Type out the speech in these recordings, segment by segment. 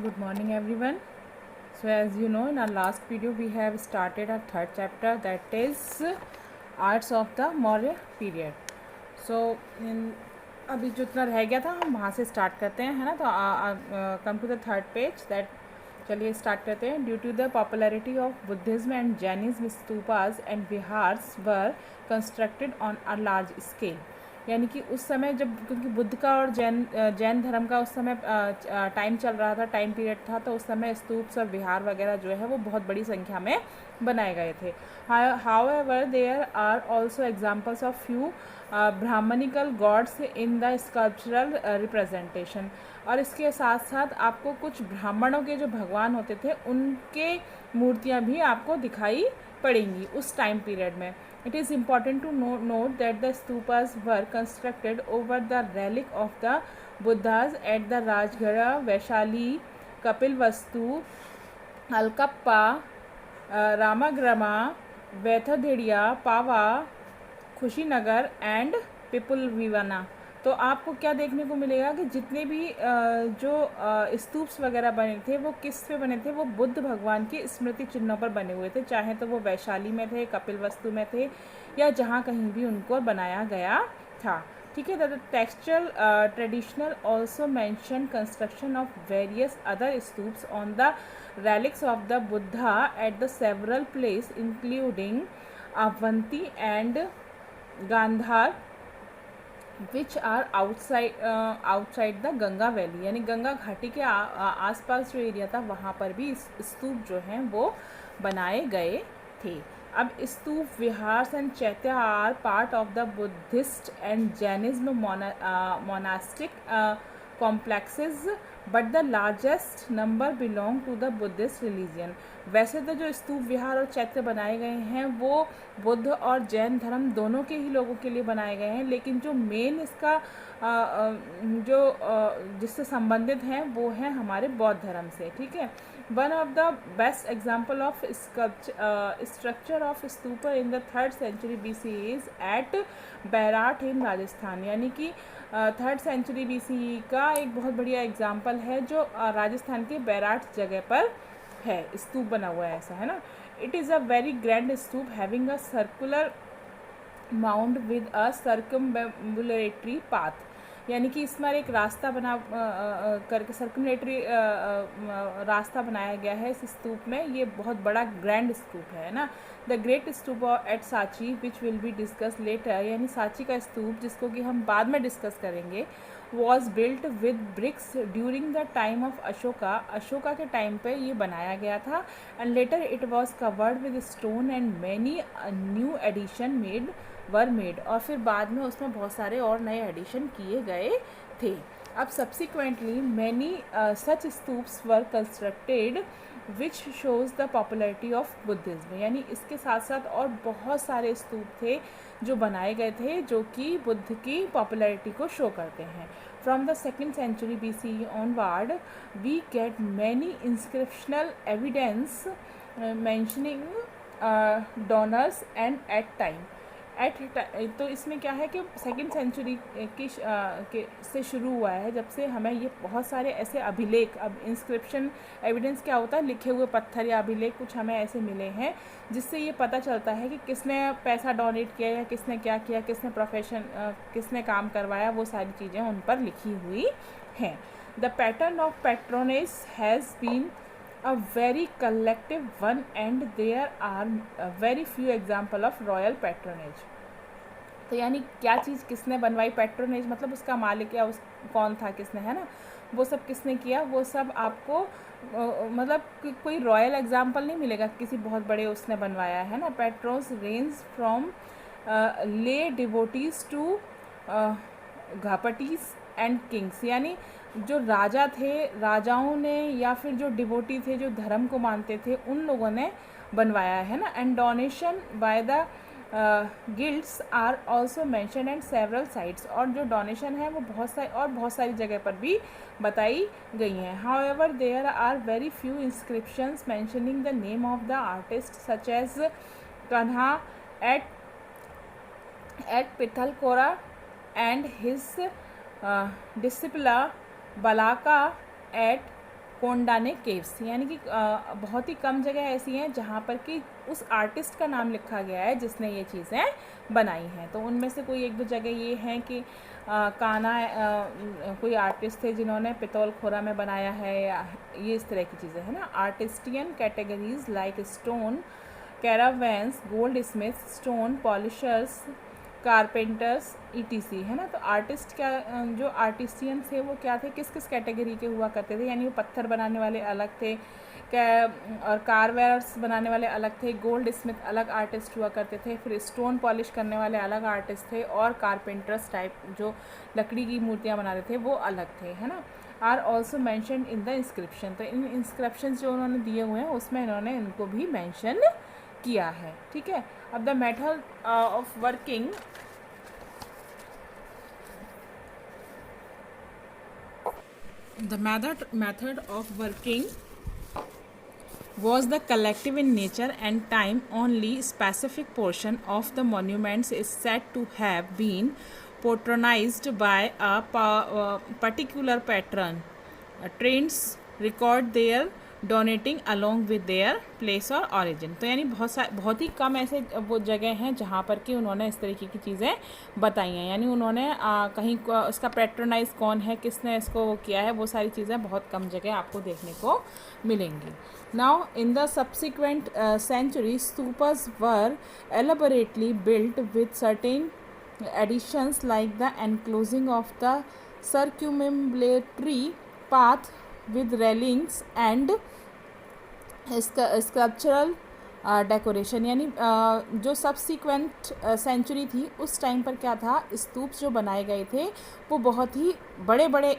Good morning, everyone. So, as you know, in our last video, we have started our third chapter, that is Arts of the Maurya period. So, अभी जो इतना रह गया था हम वहाँ से स्टार्ट करते हैं, है ना. तो come to the third page. That चलिए स्टार्ट करते हैं. Due to the popularity of Buddhism and Jainism, stupas and viharas were constructed on a large scale. यानी कि उस समय जब, क्योंकि बुद्ध का और जैन धर्म का उस समय टाइम चल रहा था, टाइम पीरियड था, तो उस समय स्तूप्स और विहार वगैरह जो है वो बहुत बड़ी संख्या में बनाए गए थे. However there are also examples of few Brahmanical gods in the sculptural representation. और इसके साथ साथ आपको कुछ ब्राह्मणों के जो भगवान होते थे उनके मूर्तियाँ भी आपको दिखाई पड़ेंगी उस टाइम पीरियड में. It is important to note that the stupas were constructed over the relic of the Buddhas at the Rajgara, Vaishali, Kapilvastu, Alkappa, Ramagrama, Vaithadhiriya, Pava, Kushinagar and Pippalivana. तो आपको क्या देखने को मिलेगा कि जितने भी जो स्तूप्स वगैरह बने थे वो किस पे बने थे, वो बुद्ध भगवान के स्मृति चिन्हों पर बने हुए थे, चाहे तो वो वैशाली में थे, कपिलवस्तु में थे, या जहाँ कहीं भी उनको बनाया गया था. ठीक है. The textual tradition also mention construction of various other stupas on the relics of the Buddha at the several places including Avanti and Gandhar, which are outside the Ganga valley. यानी गंगा घाटी के आसपास जो एरिया था वहाँ पर भी स्तूप जो हैं वो बनाए गए थे. अब stupa, viharas and chaitya are part of the Buddhist and Jainism monastic complexes, but the largest number belong to the Buddhist religion. वैसे तो जो स्तूप, विहार और चैत्य बनाए गए हैं वो बुद्ध और जैन धर्म दोनों के ही लोगों के लिए बनाए गए हैं, लेकिन जो मेन इसका जिससे संबंधित हैं वो हैं हमारे बौद्ध धर्म से. ठीक है. One of the best example of structure of stupas in the 3rd century BC is at Bairat in Rajasthan. यानी कि 3rd century BCE का एक बहुत बढ़िया एग्जाम्पल है जो राजस्थान के बैराट जगह पर है, स्तूप बना हुआ है ऐसा, है ना. It is a very grand stupa having a circular mound with a circumambulatory path. यानी कि इसमें एक रास्ता बना करके सर्कुलेटरी रास्ता बनाया गया है इस स्तूप में. ये बहुत बड़ा ग्रैंड स्तूप है ना. The great stupa at Sanchi which will be discuss later, यानी सांची का स्तूप जिसको कि हम बाद में डिस्कस करेंगे, was built with bricks during the time of Ashoka. Ashoka के टाइम पे ये बनाया गया था. And later it was covered with stone and many new addition were made. और फिर बाद में उसमें बहुत सारे और नए एडिशन किए गए थे. अब subsequently many such stupas were constructed which shows the popularity of Buddhism. यानी इसके साथ साथ और बहुत सारे स्तूप थे जो बनाए गए थे जो कि बुद्ध की पॉपुलरिटी को शो करते हैं. From the 2nd century BCE onward we get many inscriptional evidence mentioning donors and at time. तो इसमें क्या है कि 2nd century से शुरू हुआ है, जब से हमें ये बहुत सारे ऐसे अभिलेख, अब इंस्क्रिप्शन एविडेंस क्या होता है, लिखे हुए पत्थर या अभिलेख कुछ हमें ऐसे मिले हैं जिससे ये पता चलता है कि किसने पैसा डोनेट किया या किसने क्या किया, किसने काम करवाया, वो सारी चीज़ें उन पर लिखी हुई हैं. The pattern of patronage has been a very collective one and there are very few example of royal patronage. तो यानी क्या चीज़ किसने बनवाई, पैट्रोनेज मतलब उसका मालिक या उस कौन था, किसने, है ना, वो सब किसने किया, वो सब आपको मतलब कोई रॉयल एग्जाम्पल नहीं मिलेगा किसी बहुत बड़े उसने बनवाया है ना. पैट्रोन्स रेंज फ्रॉम ले डिवोटीज टू घापटीज एंड किंग्स. यानी जो राजा थे, राजाओं ने, या फिर जो डिवोटी थे, जो धर्म को मानते थे, उन लोगों ने बनवाया है ना. And donation by the guilds are also mention and several sites. और जो डोनेशन है वो बहुत सारी जगह पर भी बताई गई हैं. However there are very few inscriptions mentioning the name of the artist such as Kanha at Pitalkhora and his disciple Balaka at Kondane caves, यानी कि बहुत ही कम जगह ऐसी हैं जहाँ पर कि उस आर्टिस्ट का नाम लिखा गया है जिसने ये चीज़ें बनाई हैं। तो उनमें से कोई एक दो जगह ये हैं कि काना कोई आर्टिस्ट थे जिन्होंने पितौल खोरा में बनाया है, या ये इस तरह की चीज़ें हैं ना। Artisan categories like stone carvers, goldsmith, stone polishers, carpenters etc, है ना। तो आर्टिस्ट क्या, जो आर्टिस्टियन थे वो क्या थे, किस किस कैटेगरी के हुआ करते थे, यानी वो पत्थर बनाने वाले अलग थे, और कारवेयर्स बनाने वाले अलग थे, गोल्ड स्मिथ अलग आर्टिस्ट हुआ करते थे, फिर स्टोन पॉलिश करने वाले अलग आर्टिस्ट थे, और कारपेंटर्स टाइप जो लकड़ी की मूर्तियाँ बनाते थे वो अलग थे, है ना। Are also mentioned in the inscription, तो इन इंस्क्रिप्शन जो उन्होंने दिए हुए हैं उसमें इन्होंने इनको भी मैंशन किया है, ठीक है। अब the method of working, the method of working was the collective in nature and time. Only specific portion of the monuments is said to have been patronized by a particular patron. Trends record their donating along with their place और origin. तो यानी बहुत ही कम ऐसे वो जगह हैं जहाँ पर कि उन्होंने इस तरीके की चीज़ें बताई हैं, यानी उन्होंने कहीं उसका पैट्रोनाइज कौन है, किसने इसको वो किया है, वो सारी चीज़ें बहुत कम जगह आपको देखने को मिलेंगी। Now in the subsequent century stupas were elaborately built with certain additions like the enclosing of the circumambulatory path with railings and sculptural decoration, यानी जो सब्सिक्वेंट सेंचुरी थी उस टाइम पर क्या था, स्तूप जो बनाए गए थे वो बहुत ही बड़े बड़े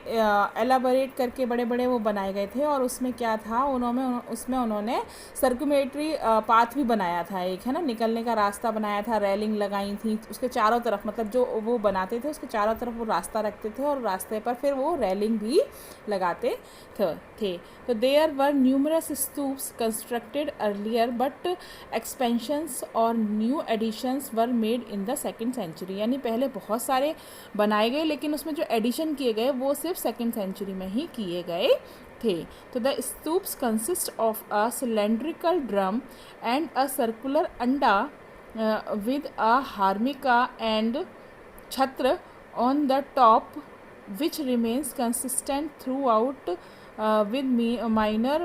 एलाबोरेट करके बड़े बड़े वो बनाए गए थे, और उसमें क्या था, उन्होंने सर्कुलेटरी पाथ भी बनाया था एक, है ना, निकलने का रास्ता बनाया था, रेलिंग लगाई थी उसके चारों तरफ, मतलब जो वो बनाते थे उसके चारों तरफ वो रास्ता रखते थे और रास्ते पर फिर वो रेलिंग भी लगाते थे। तो there were numerous stupas constructed earlier but expansions और new additions were made in the second century, यानी पहले बहुत सारे बनाए गए लेकिन उसमें जो एडिशन किए गए वो सिर्फ सेकेंड सेंचुरी में ही किए गए थे। तो the stupas consist of a cylindrical drum and a circular अंडा विद अ हार्मिका एंड छत्र on the top which remains consistent throughout with minor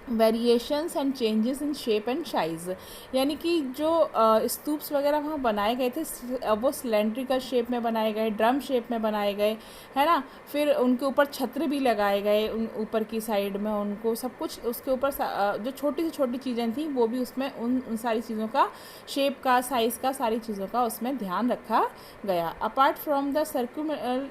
variations and changes in shape and size, यानी कि जो स्तूप्स वगैरह वहाँ बनाए गए थे वो सिलेंड्रिकल शेप में बनाए गए, ड्रम शेप में बनाए गए, है ना। फिर उनके ऊपर छत्र भी लगाए गए, ऊपर की साइड में उनको सब कुछ उसके ऊपर जो छोटी से छोटी चीज़ें थी वो भी उसमें उन सारी चीज़ों का, शेप का, साइज़ का, सारी चीज़ों का उसमें ध्यान रखा गया। Apart from the circular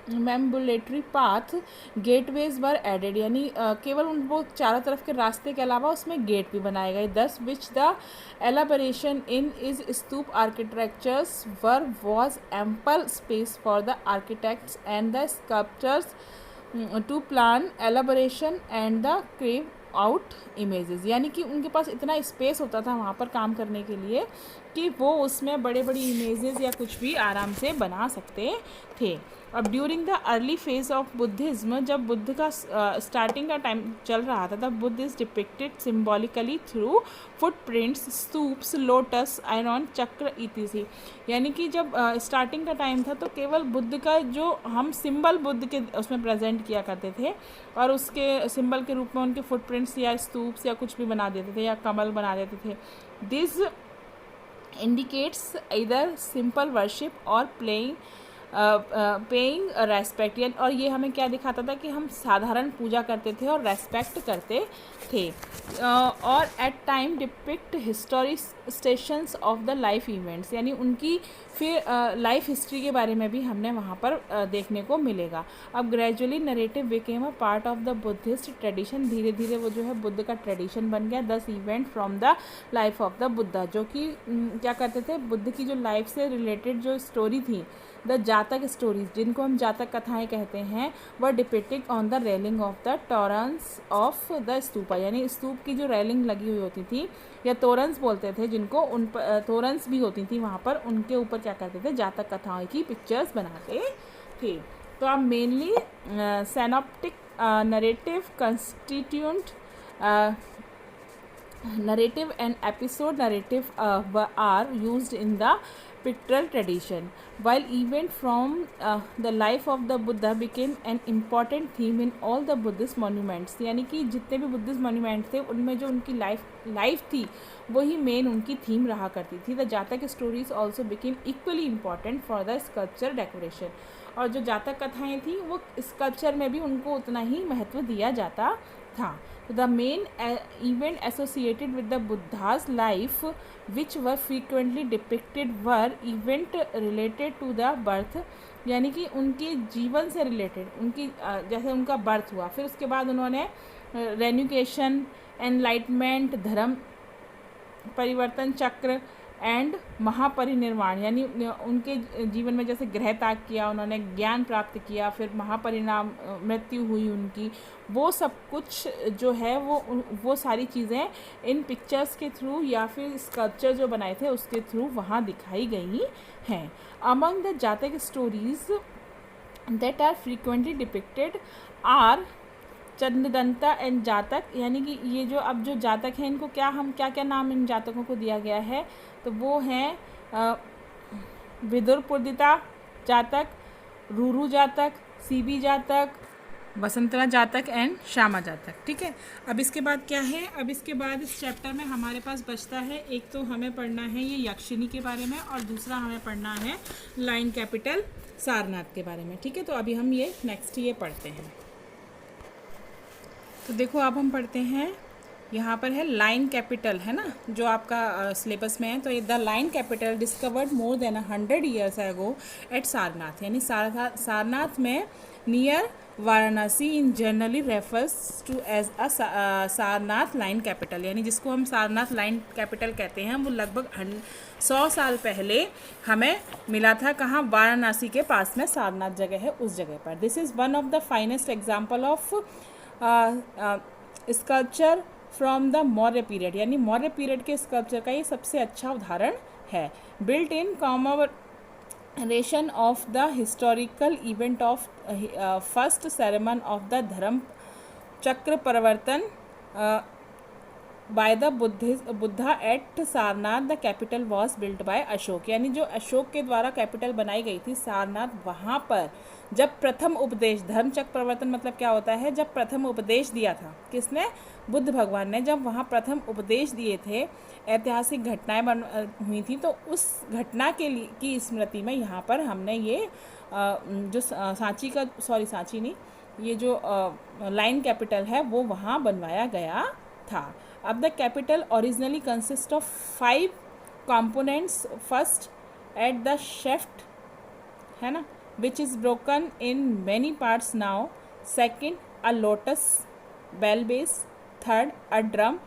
ambulatory path gateways were added, यानी केवल उन वो चारों तरफ के रास्ते के अलावा उसमें गेट भी बनाए गए। Thus which the elaboration in is stupa architectures were was ample space for the architects and the sculptures to plan elaboration and the crave out images, यानी कि उनके पास इतना स्पेस होता था वहाँ पर काम करने के लिए कि वो उसमें बड़े बड़ी इमेजेस या कुछ भी आराम से बना सकते थे। अब during the early phase of Buddhism, जब बुद्ध का स्टार्टिंग का टाइम चल रहा था, तब Buddha is depicted symbolically through footprints, stupas, lotus, iron चक्र इत्यादि, यानी कि जब स्टार्टिंग का टाइम था तो केवल बुद्ध का जो हम सिंबल बुद्ध के उसमें प्रेजेंट किया करते थे और उसके सिंबल के रूप में उनके फुटप्रिंट्स या स्तूप्स या कुछ भी बना देते थे या कमल बना देते थे। दिस इंडिकेट्स इधर सिंपल वर्शिप और पेइंग रेस्पेक्ट, यानी और ये हमें क्या दिखाता था कि हम साधारण पूजा करते थे और रेस्पेक्ट करते थे। और at time depict historic stations of the life events, यानी उनकी फिर लाइफ हिस्ट्री के बारे में भी हमने वहाँ पर देखने को मिलेगा। अब gradually narrative became a part of the Buddhist tradition, धीरे धीरे वो जो है बुद्ध का ट्रेडिशन बन गया। 10 event from the life of the Buddha, जो कि क्या करते थे, बुद्ध की जो लाइफ से रिलेटेड जो स्टोरी थी, द जातक स्टोरीज, जिनको हम जातक कथाएं कहते हैं, वह depicted on the railing of the toranas of the stupa, यानी स्तूप की जो रेलिंग लगी हुई होती थी या तोरंस बोलते थे जिनको, उन पर तोरंस भी होती थी वहाँ पर, उनके ऊपर क्या करते थे, जातक कथाओं की पिक्चर्स बनाते थे। तो अब mainly synoptic narrative constituent narrative and episode narrative are used in the pictorial tradition, while event from the life of the Buddha became an important theme in all the Buddhist monuments. यानी कि जितने भी Buddhist monument थे उनमें जो उनकी life थी वही मेन उनकी थीम रहा करती थी. The jataka stories also became equally important for the sculpture decoration. और जो जातक कथाएँ थी वो स्कल्पचर में भी उनको उतना ही महत्व दिया जाता था. The main event associated with the Buddha's life which were frequently depicted were event related to the birth, यानी कि उनके जीवन से रिलेटेड उनकी जैसे उनका बर्थ हुआ, फिर उसके बाद उन्होंने रेन्यूकेशन, एनलाइटमेंट, धर्म परिवर्तन चक्र एंड महापरिनिर्वाण, यानी उनके जीवन में जैसे गृह त्याग किया, उन्होंने ज्ञान प्राप्त किया, फिर महापरिणाम मृत्यु हुई उनकी, वो सब कुछ जो है वो सारी चीज़ें इन पिक्चर्स के थ्रू या फिर स्कल्पचर जो बनाए थे उसके थ्रू वहाँ दिखाई गई हैं. Among the jataka stories that are frequently depicted are Chandradanta and jataka, यानी कि ये जो अब जो जातक हैं इनको क्या क्या नाम इन जातकों को दिया गया है, तो वो हैं विदुरपुरदिता जातक, रूरू जातक, सीबी जातक, वसंतरा जातक एंड श्यामा जातक. ठीक है, अब इसके बाद क्या है, अब इसके बाद इस चैप्टर में हमारे पास बचता है, एक तो हमें पढ़ना है ये यक्षिणी के बारे में और दूसरा हमें पढ़ना है लाइन कैपिटल सारनाथ के बारे में. ठीक है, तो अभी हम ये नेक्स्ट ये पढ़ते हैं. तो देखो अब हम पढ़ते हैं, यहाँ पर है लाइन कैपिटल, है ना, जो आपका सिलेबस में है. तो ये the lion capital discovered more than 100 years ago at Sarnath, यानी सारनाथ में near Varanasi in generally refers to as a Sarnath lion capital, यानी जिसको हम सारनाथ लाइन कैपिटल कहते हैं, वो लगभग 100 साल पहले हमें मिला था. कहाँ? वाराणसी के पास में सारनाथ जगह है, उस जगह पर. This is one of the finest example of sculpture from the Maurya period, यानी मौर्य पीरियड के स्कल्पचर का ये सबसे अच्छा उदाहरण है. Built in commemoration of the historical event of first sermon of the Dharma Chakra Parivartan by the Buddha at Sarnath. The capital was built by Ashoka, यानी जो अशोक के द्वारा कैपिटल बनाई गई थी सारनाथ, वहाँ पर जब प्रथम उपदेश, धर्मचक्र परिवर्तन मतलब क्या होता है, जब प्रथम उपदेश दिया था किसने? बुद्ध भगवान ने. जब वहाँ प्रथम उपदेश दिए थे, ऐतिहासिक घटनाएं हुई थी, तो उस घटना की स्मृति में यहाँ पर हमने ये जो सांची नहीं, ये जो लाइन कैपिटल है वो वहाँ बनवाया गया था. अब the capital originally consist of 5 components. First at the shaft, है ना, which is broken in many parts now. Second, a lotus bell base. Third, a drum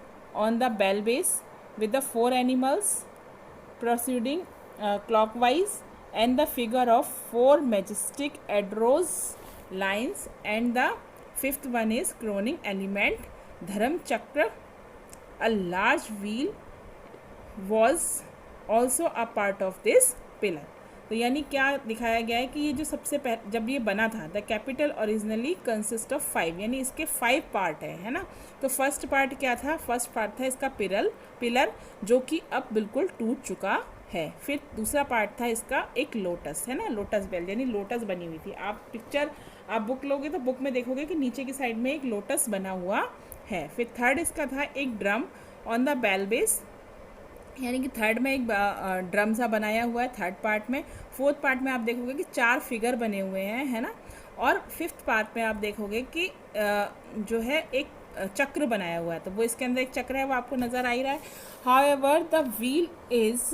on the bell base with the 4 animals proceeding clockwise and the figure of 4 majestic arrows lines, and the 5th one is crowning element dharam chakra. A large wheel was also a part of this pillar. तो यानी क्या दिखाया गया है कि ये जो सबसे जब ये बना था, the capital originally consist of 5, यानी इसके 5 पार्ट है ना. तो फर्स्ट पार्ट क्या था? फर्स्ट पार्ट था इसका पिलर जो कि अब बिल्कुल टूट चुका है. फिर दूसरा पार्ट था इसका एक लोटस, है ना, लोटस बेल, यानी लोटस बनी हुई थी. आप बुक लोगे तो बुक में देखोगे कि नीचे की साइड में एक लोटस बना हुआ है. फिर थर्ड इसका था एक drum on the bell base, यानी कि थर्ड में एक ड्रम सा बनाया हुआ है थर्ड पार्ट में. फोर्थ पार्ट में आप देखोगे कि 4 फिगर बने हुए हैं, है ना. और फिफ्थ पार्ट में आप देखोगे कि जो है एक चक्र बनाया हुआ है, तो वो इसके अंदर एक चक्र है, वो आपको नज़र आ ही रहा है. However the wheel is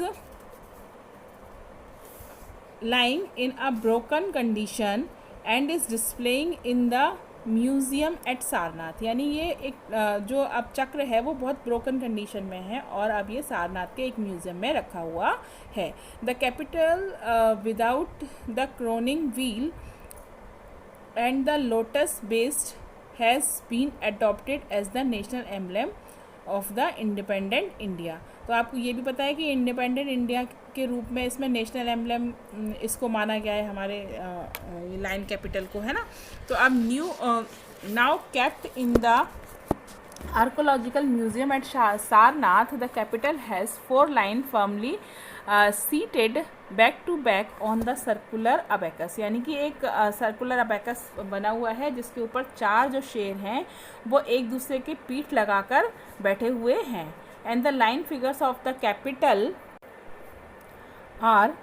lying in a broken condition and is displaying in the museum at Sarnath, यानी ये एक जो अब चक्र है वो बहुत ब्रोकन कंडीशन में है और अब ये सारनाथ के एक म्यूज़ियम में रखा हुआ है. The capital without the crowning wheel and the lotus based has been adopted as the national emblem of the independent India. तो आपको ये भी पता है कि इंडिपेंडेंट इंडिया के रूप में इसमें नेशनल एम्बलम इसको माना गया है, हमारे लाइन कैपिटल को, है ना. तो अब new now kept in the Archaeological Museum at Sarnath. The capital has 4 lines firmly seated back to back on the circular abacus, यानी कि एक सर्कुलर अबैकस बना हुआ है जिसके ऊपर 4 जो शेर हैं वो एक दूसरे के पीठ लगाकर बैठे हुए हैं. And the line figures of the capital R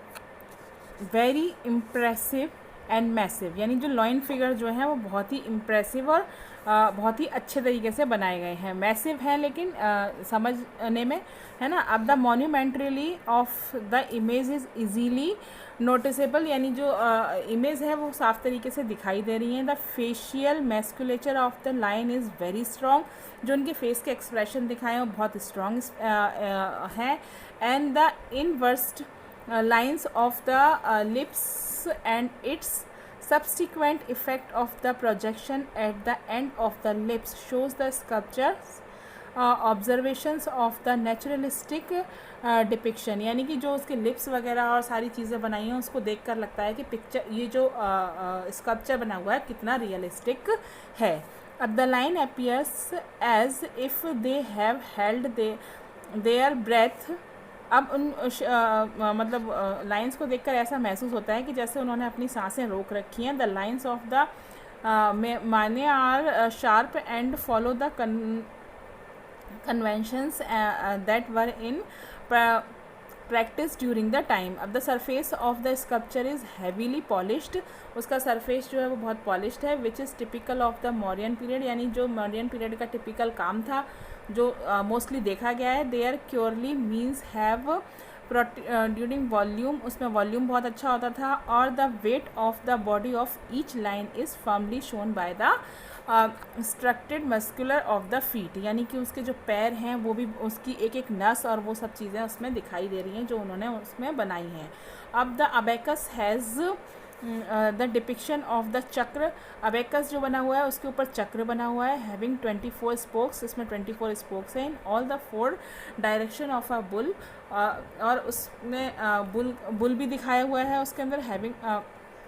very impressive and massive, यानी जो लाइन फिगर जो है वो बहुत ही इम्प्रेसिव और बहुत ही अच्छे तरीके से बनाए गए हैं. मैसिव है लेकिन समझने में, है ना. अब the monumentality of the image is easily noticeable, यानी जो इमेज है वो साफ तरीके से दिखाई दे रही है. The facial musculature of the lion is very strong, जो उनके फेस के एक्सप्रेशन दिखाए हैं वो बहुत स्ट्रॉन्ग हैं. And the inversed lines of the lips and its subsequent effect of the projection at the end of the lips shows the sculpture's observations of the naturalistic depiction, यानी कि जो उसके लिप्स वगैरह और सारी चीज़ें बनाई हैं उसको देखकर लगता है कि पिक्चर, ये जो स्कल्पचर बना हुआ है कितना रियलिस्टिक है. अब the lion appears as if they have held their breath. अब उन मतलब लाइंस को देखकर ऐसा महसूस होता है कि जैसे उन्होंने अपनी सांसें रोक रखी हैं. The lines of the mane are sharp and follow the conventions that were in practice during the time. अब the surface of the sculpture is heavily polished, उसका सरफेस जो है वो बहुत पॉलिश्ड है. Which is typical of the Mauryan period, यानी जो Mauryan period का टिपिकल काम था जो मोस्टली देखा गया है. There curly means have during volume, उसमें वॉल्यूम बहुत अच्छा होता था. और the weight of the body of each lion is firmly shown by the structured muscular of the feet, यानी कि उसके जो पैर हैं वो भी उसकी एक एक नस और वो सब चीज़ें उसमें दिखाई दे रही हैं जो उन्होंने उसमें बनाई हैं. अब the abacus has the depiction of the चक्र. अबैकस जो बना हुआ है उसके ऊपर चक्र बना हुआ है. हैविंग 24 स्पोक्स, इसमें 24 स्पोक्स हैं. In all the 4 direction of a bull, और उसमें बुल भी दिखाया हुआ है उसके अंदर. हैविंग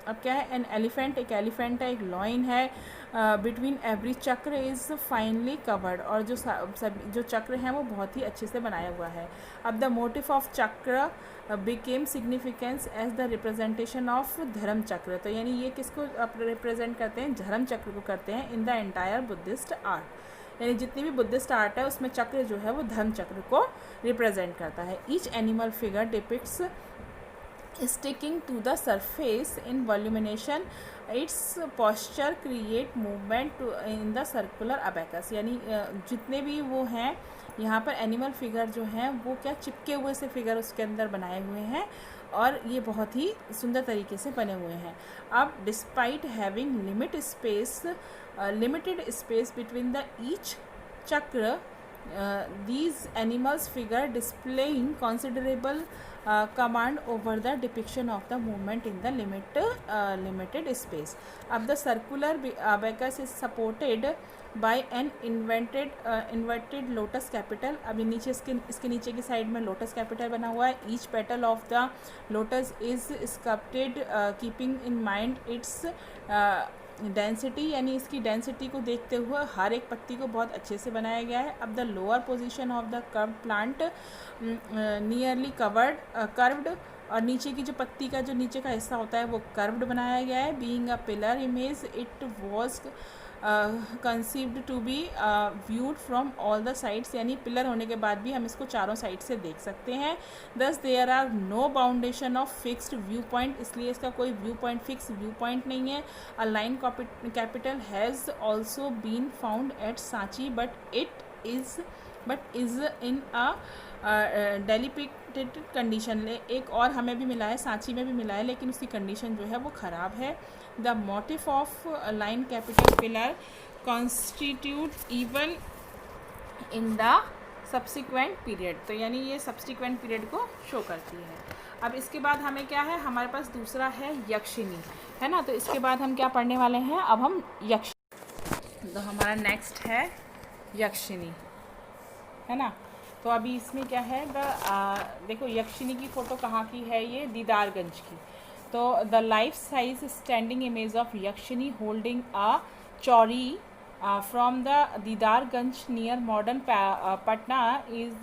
अब क्या है, एन एलिफेंट, एक एलिफेंट है, एक लॉइन है. बिटवीन एवरी चक्र इज़ फाइनली कवर्ड, और जो सभी जो चक्र हैं वो बहुत ही अच्छे से बनाया हुआ है. अब the motif of chakra became significance as the representation of dharma chakra. तो यानी ये किसको रिप्रेजेंट करते हैं, धर्म चक्र को करते हैं. In the entire Buddhist art, यानी जितनी भी बुद्धिस्ट आर्ट है उसमें चक्र जो है वो धर्म चक्र को रिप्रेजेंट करता है. Each animal figure depicts sticking to the surface in volumination, its posture create movement in the circular abacus, यानी जितने भी वो हैं यहाँ पर एनिमल फिगर जो हैं वो क्या चिपके हुए से फिगर उसके अंदर बनाए हुए हैं और ये बहुत ही सुंदर तरीके से बने हुए हैं. अब despite having limited space between the each चक्र, these animals figure displaying considerable command over the depiction of the movement in the limited space. अब the circular abacus is supported by an inverted lotus capital. अभी नीचे इसके नीचे की side में lotus capital बना हुआ है. each petal of the lotus is sculpted keeping in mind its density, यानी इसकी डेंसिटी को देखते हुए हर एक पत्ती को बहुत अच्छे से बनाया गया है. अब the lower position of the curve plant nearly curved, और नीचे की जो पत्ती का जो नीचे का हिस्सा होता है वो कर्व्ड बनाया गया है. Being a pillar image it was conceived to be viewed from all the sides, यानी पिलर होने के बाद भी हम इसको चारों साइड से देख सकते हैं. Thus there are no boundation of fixed view point, इसलिए इसका कोई view point fix view point नहीं है. A lion capital has also been found at Sanchi but is in a dilapidated condition. एक और हमें भी मिला है, सांची में भी मिला है, लेकिन उसकी कंडीशन जो है वो ख़राब है. The motif of line capital pillar constitute even in the subsequent period, तो यानी ये सब्सिक्वेंट पीरियड को शो करती है. अब इसके बाद हमें क्या है, हमारे पास दूसरा है यक्षिणी, है ना. तो इसके बाद हम क्या पढ़ने वाले हैं, अब हम तो हमारा नेक्स्ट है यक्षिणी, है ना. तो अभी इसमें क्या है, देखो यक्षिणी की फ़ोटो कहाँ की है, ये दीदारगंज की. तो the life size standing image of yakshini holding a chauri from the Didarganj near modern Patna is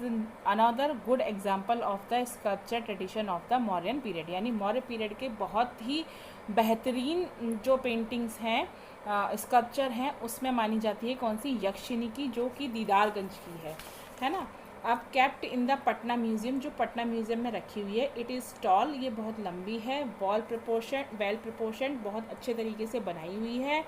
another good example of the sculpture tradition of the Mauryan period. यानी मौर्य पीरियड के बहुत ही बेहतरीन जो पेंटिंग्स हैं, स्कल्पचर हैं, उसमें मानी जाती है कौन सी, यक्षिनी की, जो कि दीदारगंज की है ना. अब kept in the Patna museum, जो पटना म्यूज़ियम में रखी हुई है. इट इज़ टॉल, ये बहुत लंबी है. वेल प्रोपोर्शन, बहुत अच्छे तरीके से बनाई हुई है.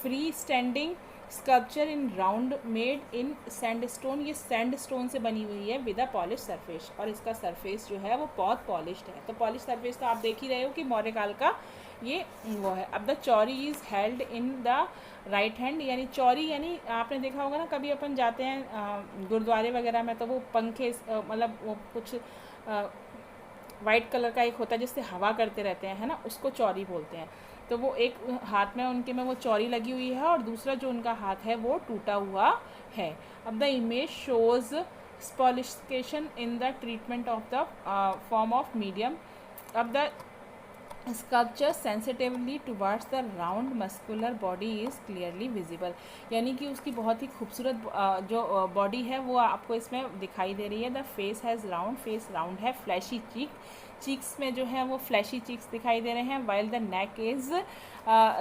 Free standing sculpture in round made in sandstone, ये सैंडस्टोन से बनी हुई है विद अ पॉलिश सरफेस, और इसका सरफेस जो है वो बहुत पॉलिश्ड है. तो पॉलिश सरफेस तो आप देख ही रहे हो कि मौर्य काल का ये वो है. अब the Chauri is held in the right hand, यानी चौरी, यानी आपने देखा होगा ना, कभी अपन जाते हैं गुरुद्वारे वगैरह में तो वो पंखे, मतलब वो कुछ वाइट कलर का एक होता है जिससे हवा करते रहते हैं, है ना, उसको चौरी बोलते हैं. तो वो एक हाथ में उनके में वो चौरी लगी हुई है, और दूसरा जो उनका हाथ है वो टूटा हुआ है. अब the image shows sophistication in the treatment of the form of medium. अब the sculpture sensitively towards the round muscular body is clearly visible, यानी कि उसकी बहुत ही खूबसूरत जो बॉडी है वो आपको इसमें दिखाई दे रही है. The face has round, face round है. फ्लैशी चीक्स में जो है वो फ्लैशी चीक्स दिखाई दे रहे हैं. While the neck is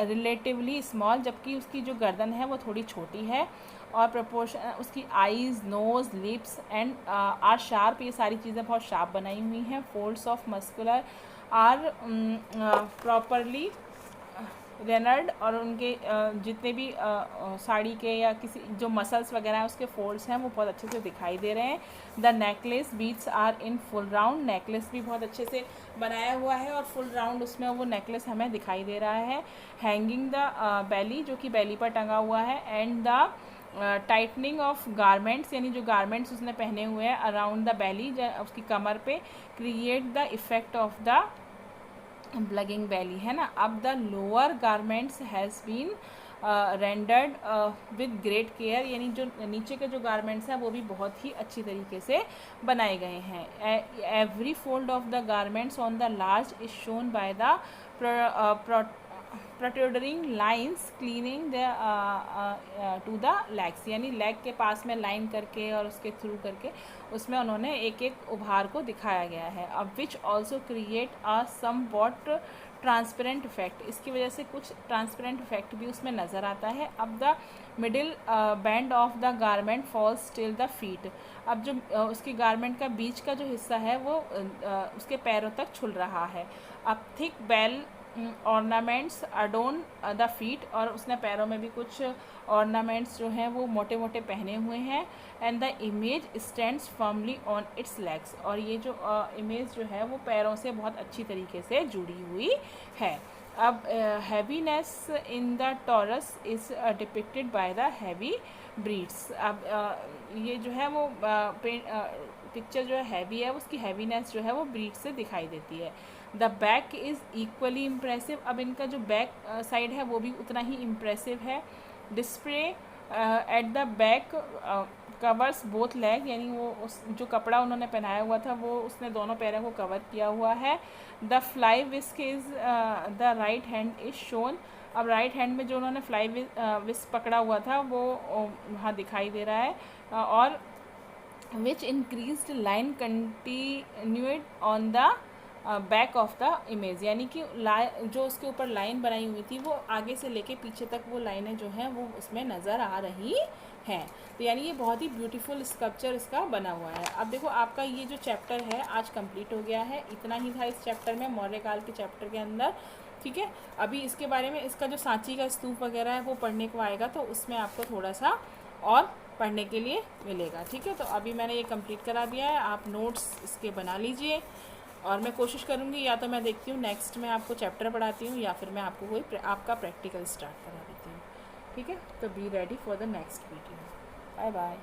relatively small, जबकि उसकी जो गर्दन है वो थोड़ी छोटी है. और प्रपोर्शन, उसकी eyes, nose, lips and are sharp, ये सारी चीज़ें बहुत शार्प बनाई हुई हैं. Folds of muscular are properly rendered, और उनके जितने भी साड़ी के या किसी जो मसल्स वगैरह हैं उसके फोल्ड्स हैं वो बहुत अच्छे से दिखाई दे रहे हैं. The necklace beads are in full round, necklace भी बहुत अच्छे से बनाया हुआ है और फुल राउंड उसमें वो नेकलेस हमें दिखाई दे रहा है. हैंगिंग द बेली, जो कि बेली पर टंगा हुआ है. And the tightening of garments, यानी जो गारमेंट्स उसने पहने हुए हैं अराउंड द बेली, उसकी कमर पे, create the effect of the bulging belly, है ना. अब the lower garments has been rendered with great care, यानी जो नीचे के जो गारमेंट्स हैं वो भी बहुत ही अच्छी तरीके से बनाए गए हैं. Every fold of the garments on the large is shown by the protruding lines cleaning the two the legs, यानी लेग के पास में लाइन करके और उसके थ्रू करके उसमें उन्होंने एक एक उभार को दिखाया गया है. अब which also create a somewhat transparent effect, इसकी वजह से कुछ ट्रांसपेरेंट इफेक्ट भी उसमें नज़र आता है. अब the middle band of the garment falls till the feet, अब जो उसकी गारमेंट का बीच का जो हिस्सा है वो उसके पैरों तक छुल रहा है. अब thick bell ornaments adorn the feet, और उसने पैरों में भी कुछ ऑर्नामेंट्स जो हैं वो मोटे मोटे पहने हुए हैं. And the image stands firmly on it's legs, और ये जो इमेज जो है वो पैरों से बहुत अच्छी तरीके से जुड़ी हुई है. अब heaviness in the taurus is depicted by the heavy breeds. अब ये जो है वो पिक्चर जो है हैवी है, उसकी हैवीनेस जो है वो ब्रीड से दिखाई देती है. The back is equally impressive, अब इनका जो बैक साइड है वो भी उतना ही इम्प्रेसिव है. Display at the back covers both leg, यानी वो उस जो कपड़ा उन्होंने पहनाया हुआ था वो उसने दोनों पैरों को कवर किया हुआ है. The fly whisk is the right hand is shown, अब राइट हैंड में जो उन्होंने फ्लाई विस्क पकड़ा हुआ था वो वहाँ दिखाई दे रहा है. और which increased line continued on the back of the image, यानी कि जो उसके ऊपर लाइन बनाई हुई थी वो आगे से लेके पीछे तक वो लाइनें जो हैं वो उसमें नज़र आ रही हैं. तो यानी ये बहुत ही ब्यूटीफुल स्कल्पचर इसका बना हुआ है. अब देखो आपका ये जो चैप्टर है आज कंप्लीट हो गया है. इतना ही था इस चैप्टर में, मौर्य काल के चैप्टर के अंदर. ठीक है, अभी इसके बारे में इसका जो सांची का स्तूप वगैरह है वो पढ़ने को आएगा, तो उसमें आपको थोड़ा सा और पढ़ने के लिए मिलेगा. ठीक है, तो अभी मैंने ये कंप्लीट करा दिया है, आप नोट्स इसके बना लीजिए. और मैं कोशिश करूँगी, या तो मैं देखती हूँ नेक्स्ट में आपको चैप्टर पढ़ाती हूँ, या फिर मैं आपको कोई आपका प्रैक्टिकल स्टार्ट करा देती हूँ. ठीक है, तो be ready for the next video. Bye bye.